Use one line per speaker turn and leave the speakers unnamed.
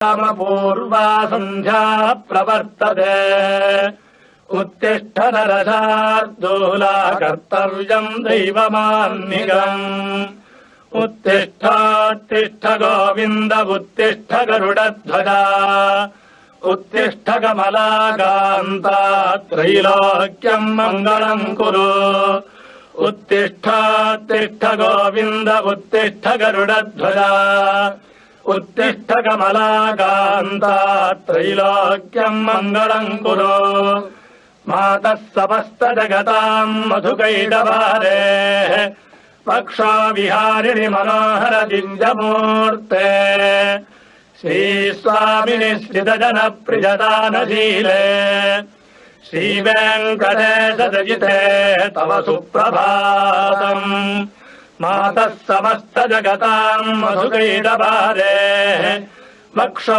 पूर्वा सन्ध्या प्रवर्तते उत्तिष्ठ नरशार्दूला कर्तव्यम् दैवमान्निकम् उत्तिष्ठोत्तिष्ठ गोविन्द उत्तिष्ठ गरुडध्वजा उत्तिष्ठ कमलाकान्ता त्रैलोक्यम् मङ्गलम् कुरु उत्तिष्ठोत्तिष्ठ गोविन्द उत्तिष्ठ गरुडध्वजा उत्तिष्ठ कमलाकान्ता त्रैलोक्यम् मङ्गलम् कुरु मातः समस्त जगताम् मधुकैटभारेः पक्षो विहारिणि मनोहर दिव्यमूर्ते श्रीस्वामिनि श्रितजनप्रियदानशीले श्रीवेङ्कटेशदयिते तव सुप्रभातम् मातः समस्त जगताम् मधुकैटभारेः पक्षो